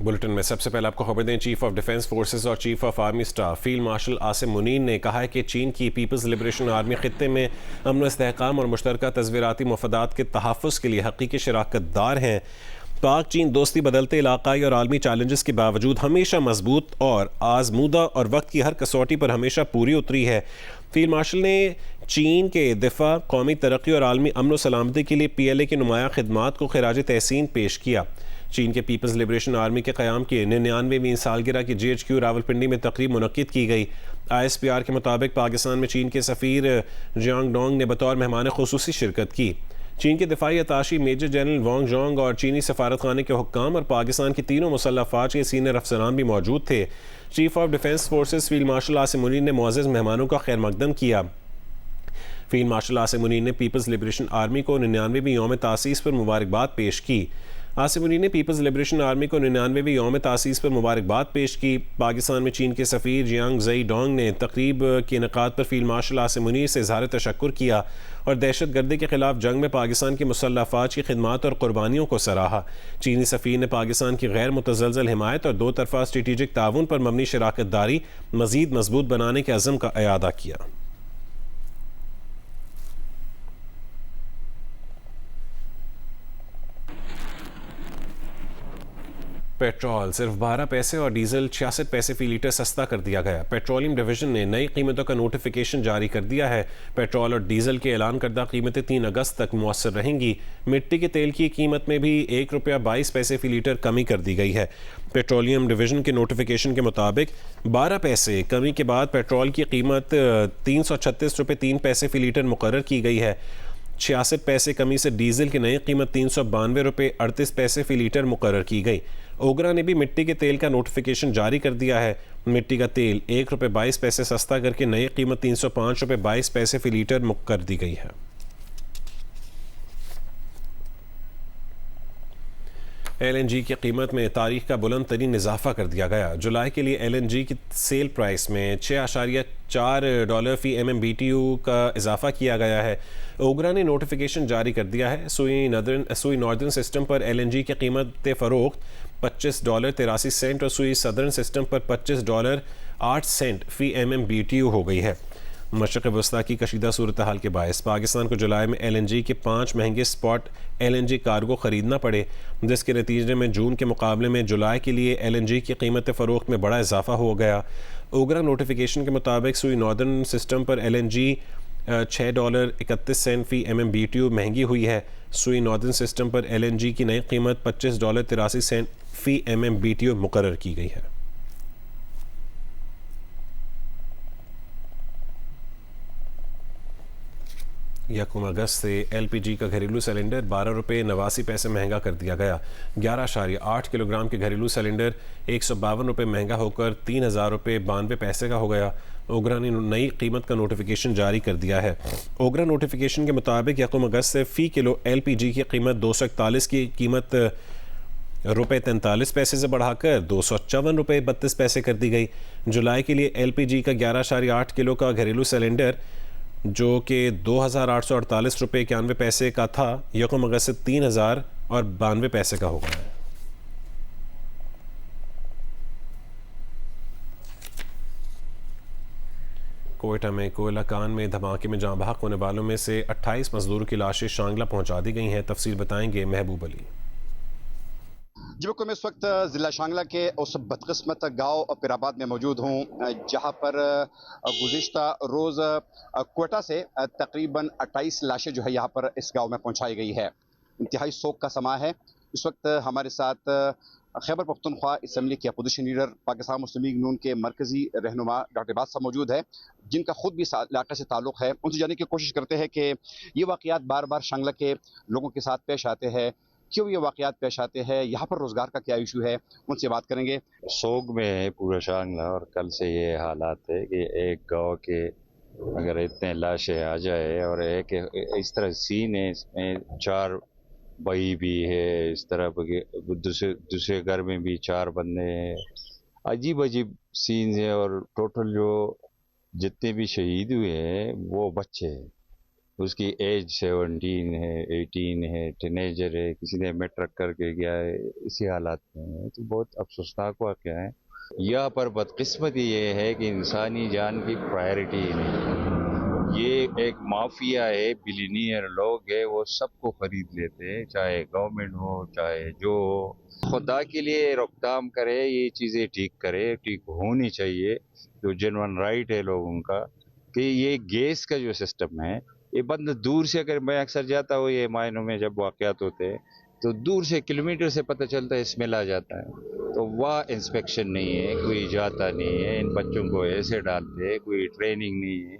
Bulletin में सबसे पहले आपको खबर दें, चीफ ऑफ डिफेंस फोर्सेस और chief of army staff field marshal Asim Munir ने कहा है कि चीन की पीपल्स लिबरेशन आर्मी खित्ते में अमन इस्तेहकाम और मुश्तरका तज़वीराती मफादात के तहफ़्फ़ुज़ के लिए हकीकी शराकत दार हैं। पाक चीन दोस्ती बदलते इलाकाई और आलमी चैलेंजेस के बावजूद हमेशा मजबूत और आजमूदा और वक्त की हर कसौटी पर हमेशा पूरी उतरी है। फील्ड मार्शल ने चीन के दिफा, कौमी तरक्की और आलमी अमन व सलामती के लिए PLA की नुमाया खिदमात को खिराज तहसीन पेश किया। चीन के पीपल्स लिबरेशन आर्मी के क़याम की 99वीं सालगिरह की GHQ रावलपिंडी में तकरीब मुनक्किद की गई। ISPR के मुताबिक पाकिस्तान में चीन के सफ़ीर जियांग डोंग ने बतौर मेहमान ख़ुसूसी शिरकत की। चीन के दिफाई अताशी मेजर जनरल वांग जोंग और चीनी सफारत खाने के हुक्काम और पाकिस्तान की तीनों मुसल्लह फ़ौज के सीनियर अफसरान भी मौजूद थे। Chief of defence forces field marshal Asim Munir ने मुअज़्ज़ज़ मेहमानों का खैर मकदम किया। फील्ड मार्शल आसिम मुनीर ने पीपल्स लिबरेशन आर्मी को 99वीं यौम तासीस पर मुबारकबाद पेश की। आसिम मुनीर ने पीपल्स लिबरेशन आर्मी को 99वीं यौम तासीस पर मुबारकबाद पेश की। पाकिस्तान में चीन के सफ़ीर जियांग ज़ई डोंग ने तकरीब के इनेकाद पर फील्ड मार्शल आसिम मुनीर से इज़हार तशक्कुर किया और दहशत गर्दी के खिलाफ जंग में पाकिस्तान की मुसल्लह फ़ौज की खिदमात और कुर्बानियों को सराहा। चीनी सफ़ीर ने पाकिस्तान की गैर मुतज़लज़ल हिमायत और दो तरफ़ा स्ट्रेटेजिक ताउन पर मबनी शराकत दारी मज़ीद मजबूत बनाने के अज़म का इयादा किया। पेट्रोल सिर्फ 12 पैसे और डीजल 66 पैसे फी लीटर सस्ता कर दिया गया। पेट्रोलियम डिवीजन ने नई कीमतों का नोटिफिकेशन जारी कर दिया है। पेट्रोल और डीजल के ऐलान करदा कीमतें 3 अगस्त तक मुअस्सर रहेंगी। मिट्टी के तेल की कीमत में भी ₹1.22 फी लीटर कमी कर दी गई है। पेट्रोलियम डिवीजन के नोटिफिकेशन के मुताबिक 12 पैसे कमी के बाद पेट्रोल की कीमत ₹336.03 फी लीटर मुकर्रर की गई है। 66 पैसे कमी से डीजल की नई कीमत ₹392.38 फी लीटर मुकर्रर की गई। ओगरा ने भी मिट्टी के तेल का नोटिफिकेशन जारी कर दिया है। मिट्टी का तेल ₹1.22 सस्ता करके नई कीमत ₹305.22 फी लीटर मुकर्रर दी गई है। LNG की कीमत में तारीख का बुलंद तरीन इजाफा कर दिया गया। जुलाई के लिए LNG की सेल प्राइस में $6.4 फी MMBTU का इजाफा किया गया है। ओगरा ने नोटिफिकेशन जारी कर दिया है। सुई नॉर्दर्न सिस्टम पर LNG की कीमत फ़रोख्त $25.83 और सुई सदर्न सिस्टम पर $25.08 फी MMBTU हो गई है। मशरक़ वस्ता की कशीदा सूरत हाल के बायस पाकिस्तान को जुलाई में LNG के 5 महंगे स्पॉट LNG कार्गो ख़रीदना पड़े, जिसके नतीजे में जून के मुकाबले में जुलाई के लिए LNG की कीमत फ़रोख्त में बड़ा इजाफा हो गया। ओगरा नोटिफिकेशन के मुताबिक सुई नॉर्दर्न सिस्टम पर LNG $6.31 फी MMBTU महंगी हुई है। सुई नॉर्दर्न सिस्टम पर LNG की नई कीमत $25.83 फी MMBTU मुकर्रर की गई है। यकम अगस्त से LPG का घरेलू सिलेंडर ₹12.89 महंगा कर दिया गया। 11.8 किलोग्राम के घरेलू सिलेंडर ₹152 महंगा होकर ₹3000.92 का हो गया। ओगरा ने नई कीमत का नोटिफिकेशन जारी कर दिया है। ओगरा नोटिफिकेशन के मुताबिक यकम अगस्त से फ़ी किलो LPG की कीमत 241 की कीमत ₹43 से बढ़ाकर ₹254.32 कर दी गई। जुलाई के लिए LPG का 11.8 किलो का घरेलू सिलेंडर जो कि ₹2,848.91 का था, यकम अगस्त से ₹3,092 का हो गया है। कोयटा में कोयला कान में धमाके में जाँ बहक होने वालों में से 28 मजदूरों की लाशें शांगला पहुंचा दी गई हैं। तफसील बताएंगे महबूब अली। जी बिल्कुल, मैं इस वक्त ज़िला शांगला के उस बदकिस्मत गाँव पिराबाद में मौजूद हूँ जहाँ पर गुज़िश्ता रोज़ कोयटा से तकरीबन 28 लाशें जो है यहाँ पर इस गाँव में पहुँचाई गई है। इंतहाई शोक का समा है। इस वक्त हमारे साथ खैबर पख्तूनख्वा असम्बली के अपोजिशन लीडर पाकिस्तान मुस्लिम लीग नून के मरकज़ी रहनुमा डॉक्टर इबाद साहब मौजूद है, जिनका खुद भी इलाके से ताल्लुक़ है। उनसे जानने की कोशिश करते हैं कि ये वाक़यात बार बार शांगला के लोगों के साथ पेश आते हैं, क्यों ये वाक़यात पेश आते हैं, यहाँ पर रोज़गार का क्या इशू है, उनसे बात करेंगे। सोग में है पूरा शांगला और कल से ये हालात है कि एक गांव के अगर इतने लाशें आ जाए और एक इस तरह सीन है, इसमें 4 भाई भी है, इस तरह दूसरे घर में भी 4 बंदे हैं। अजीब अजीब सीन है और टोटल जो जितने भी शहीद हुए हैं वो बच्चे हैं। उसकी एज 17 है, 18 है, टीनेजर है, किसी ने मेट्रिक करके गया है, इसी हालात में है। तो बहुत अफसोसनाक वाक़या है। यहाँ पर बदकिस्मती ये है कि इंसानी जान की प्रायोरिटी ही नहीं। ये एक माफिया है, बिलियनियर लोग है, वो सबको खरीद लेते हैं, चाहे गवर्नमेंट हो चाहे जो हो। खुदा के लिए रोकथाम करे, ये चीज़ें ठीक करे, ठीक होनी चाहिए। जो जेन्युइन राइट है लोगों का कि ये गैस का जो सिस्टम है ये बंद दूर से, अगर मैं अक्सर जाता हूँ ये मायनों में जब वाक़यात होते हैं तो दूर से किलोमीटर से पता चलता है, स्मेल आ जाता है। तो वह इंस्पेक्शन नहीं है, कोई जाता नहीं है, इन बच्चों को ऐसे डालते हैं, कोई ट्रेनिंग नहीं है,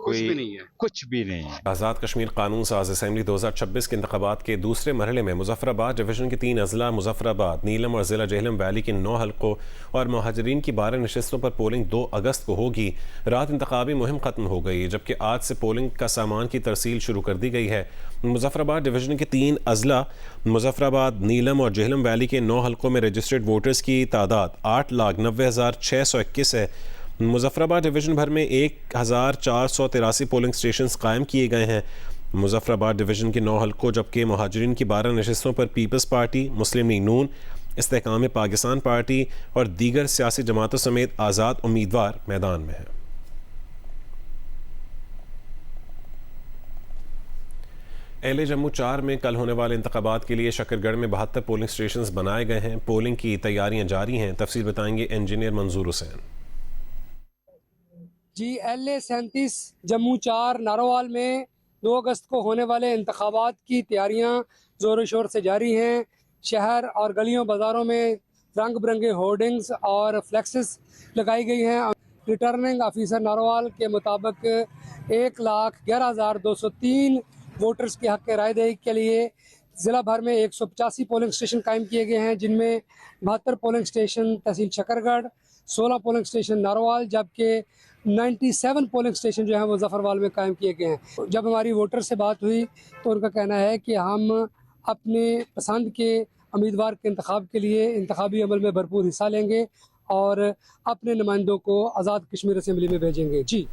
कुछ भी नहीं है। कुछ भी नहीं है। आज़ाद कश्मीर कानून साज असम्बली 2026 के इंतखाबात के दूसरे मरहले में मुजफ्फराबाद डिवीज़न के 3 अजला मुजफ्फराबाद, नीलम और ज़िला जेहलम वैली के 9 हल्कों और महाजरीन की 12 नशस्तों पर पोलिंग 2 अगस्त को होगी। रात इंतखाबी मुहिम ख़त्म हो गई जबकि आज से पोलिंग का सामान की तरसील शुरू कर दी गई है। मुजफ्फराबाद डिवीज़न के 3 अजला मुजफ्फराबाद, नीलम और जेहलम वैली के 9 हल्कों में रजिस्टर्ड वोटर्स की तादाद 8,90,621 है। मुजफ्फराबाद डिवीज़न भर में 1,483 पोलिंग स्टेशन कायम किए गए हैं। मुजफ्फराबाद डिवीज़न के 9 हल्कों जबकि महाजरीन की 12 नशस्तों पर पीपल्स पार्टी, मुस्लिम लीग नून, इस्तेहकाम पाकिस्तान पार्टी और दीगर सियासी जमातों समेत आज़ाद उम्मीदवार मैदान में हैं। एले जम्मू 4 में कल होने वाले इंतखाबात के लिए शकरगढ़ में 72 पोलिंग स्टेशन बनाए गए हैं। पोलिंग की तैयारियां जारी हैं। तफसील बताएंगे इंजीनियर मंजूर हुसैन। जी, LA 37 जम्मू 4 नारोवाल में 2 अगस्त को होने वाले इंतखाबात की तैयारियां ज़ोर शोर से जारी हैं। शहर और गलियों बाज़ारों में रंग बिरंगे होर्डिंग्स और फ्लैक्सेस लगाई गई हैं। रिटर्निंग ऑफिसर नारोवाल के मुताबिक 1,11,203 वोटर्स के हक़ रायदही के लिए ज़िला भर में 185 पोलिंग स्टेशन कायम किए गए हैं, जिनमें 72 पोलिंग स्टेशन तहसील शकरगढ़, 16 पोलिंग स्टेशन नारोवाल जबकि 97 पोलिंग स्टेशन जो है वो मुजफ्फरवाल में कायम किए गए हैं। जब हमारी वोटर से बात हुई तो उनका कहना है कि हम अपने पसंद के उम्मीदवार के इंतखाब के लिए इंतखाबी अमल में भरपूर हिस्सा लेंगे और अपने नुमाइंदों को आज़ाद कश्मीर असम्बली में भेजेंगे। जी,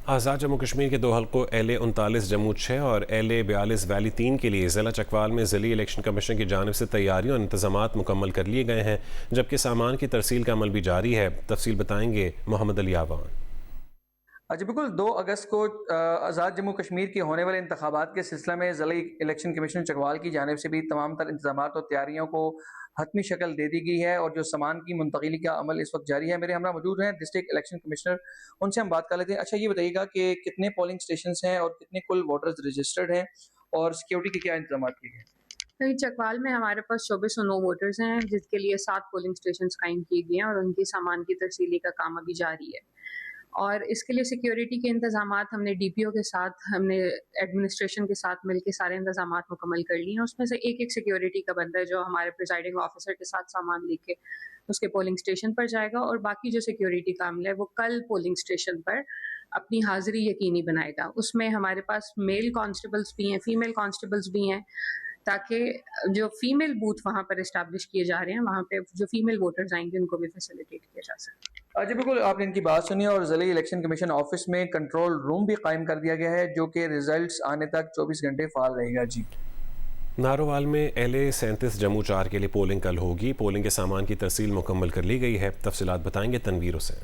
आज़ाद जम्मू कश्मीर के 2 हल्कों LA 39 जम्मू 6 और LA 42 वैली 3 के लिए ज़िला चकवाल में ज़िली इलेक्शन कमीशन की जानिब से तैयारियों और इंतज़ामात मुकम्मल कर लिए गए हैं जबकि सामान की तरसील का अमल भी जारी है। तफसील बताएंगे मोहम्मद अली आवान। जी बिल्कुल, 2 अगस्त को आज़ाद जम्मू कश्मीर के होने वाले इंतखाबात के सिलसिले में ज़िला इलेक्शन कमीशन चकवाल की जानिब से भी तमाम तर इंतज़ामात और तैयारियों को हतमी शक्ल दे दी गई है और जो सामान की मुंतकिली का अमल इस वक्त जारी है। मेरे हमरा मौजूद हैं डिस्ट्रिक्ट इलेक्शन कमिश्नर, उनसे हम बात कर लेते हैं। अच्छा, ये बताइएगा कि कितने पोलिंग स्टेशन हैं और कितने कुल वोटर्स रजिस्टर्ड हैं और सिक्योरिटी के क्या इंतजाम किए गए? तो चकवाल में हमारे पास 2409 वोटर्स हैं जिसके लिए 7 पोलिंग स्टेशन कायम किए गए हैं और उनकी सामान की तरसीली का काम अभी जारी है। और इसके लिए सिक्योरिटी के इंतजामात हमने DPO के साथ, हमने एडमिनिस्ट्रेशन के साथ मिलकर सारे इंतजामात मुकम्मल कर लिए हैं। उसमें से एक सिक्योरिटी का बंदा है जो हमारे प्रिजाइडिंग ऑफिसर के साथ सामान लेके उसके पोलिंग स्टेशन पर जाएगा और बाकी जो सिक्योरिटी का अमल है वो कल पोलिंग स्टेशन पर अपनी हाजिरी यकीनी बनाएगा। उसमें हमारे पास मेल कांस्टेबल्स भी हैं, फीमेल कांस्टेबल्स भी हैं, ताकि जो फीमेल बूथ वहाँ पर इस्टेब्लिश किए जा रहे हैं वहाँ पे जो फीमेल वोटर्स आएंगे उनको भी फैसिलिटेट किया जा सके। जी बिल्कुल, आपने इनकी बात सुनी और ज़िला इलेक्शन कमीशन ऑफिस में कंट्रोल रूम भी कायम कर दिया गया है जो कि रिजल्ट्स आने तक 24 घंटे फाल रहेगा। जी, नारोवाल में LA 37 जम्मू 4 के लिए पोलिंग कल होगी। पोलिंग के सामान की तरसील मुकम्मल कर ली गई है। तफसीलात बताएंगे तनवीर हुसैन।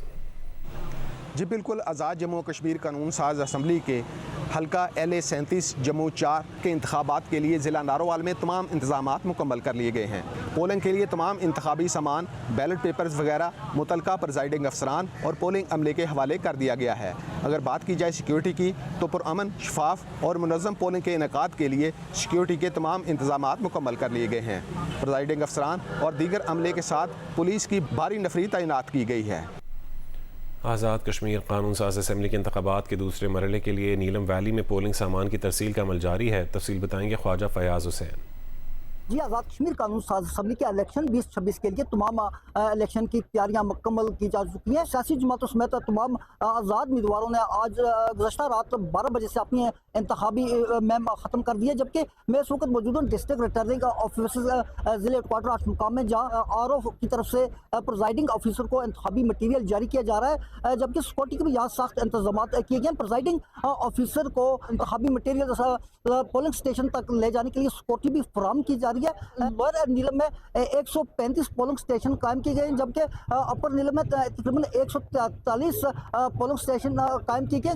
जी बिल्कुल, आज़ाद जम्मू कश्मीर कानून साज असम्बली के हल्का LA 37 जम्मू 4 के इंतखाबात के लिए ज़िला नारोवाल में तमाम इंतजामात मुकम्मल कर लिए गए हैं। पोलिंग के लिए तमाम इंतखाबी सामान, बैलेट पेपर्स वगैरह मुतलका प्रिजाइडिंग अफसरान और पोलिंग अमले के हवाले कर दिया गया है। अगर बात की जाए सिक्योरिटी की तो पुरअमन, शफाफ और मुनज़्ज़म पोलिंग के इनेकाद के लिए सिक्योरिटी के तमाम इंतजामात मुकम्मल कर लिए गए हैं। प्रिजाइडिंग अफसरान और दीगर अमले के साथ पुलिस की भारी नफरी तैनात की गई है। आज़ाद कश्मीर कानून साज असम्बली के इंतखाबात के दूसरे मरहले के लिए नीलम वैली में पोलिंग सामान की तरसील का अमल जारी है। तफसील बताएंगे ख्वाजा फयाज़ हुसैन। जी, आज़ाद कश्मीर कानून साज असम्बली के इलेक्शन 2026 के लिए तमाम इलेक्शन की तैयारियां मुकम्मल की जा चुकी हैं। सियासी जमातों समेत तमाम आज़ाद उम्मीदवारों ने आज गुज़श्ता रात 12 बजे से अपनी इंतखाबी मुहिम ख़त्म कर दी है, जबकि मैं इस वक्त मौजूद हूँ डिस्ट्रिक्ट रिटर्निंग ऑफिसर ज़िले हेडक्वार्टर 8 मुकाम में, जहाँ RO की तरफ से प्रिजाइडिंग ऑफिसर को इंतखाबी मटीरियल जारी किया जा रहा है, जबकि सिक्योरिटी के भी यहाँ सख्त इंतजाम किए गए हैं। प्रिजाइडिंग ऑफिसर को इंतखाबी मटीरियल पोलिंग स्टेशन तक ले जाने के लिए सिक्योरिटी भी फराहम की जा रही है। लोअर नीलम में 135 पोलिंग स्टेशन कायम किए गए हैं, जबकि अपर नीलम में तकरीबन 143 पोलिंग स्टेशन कायम किए गए।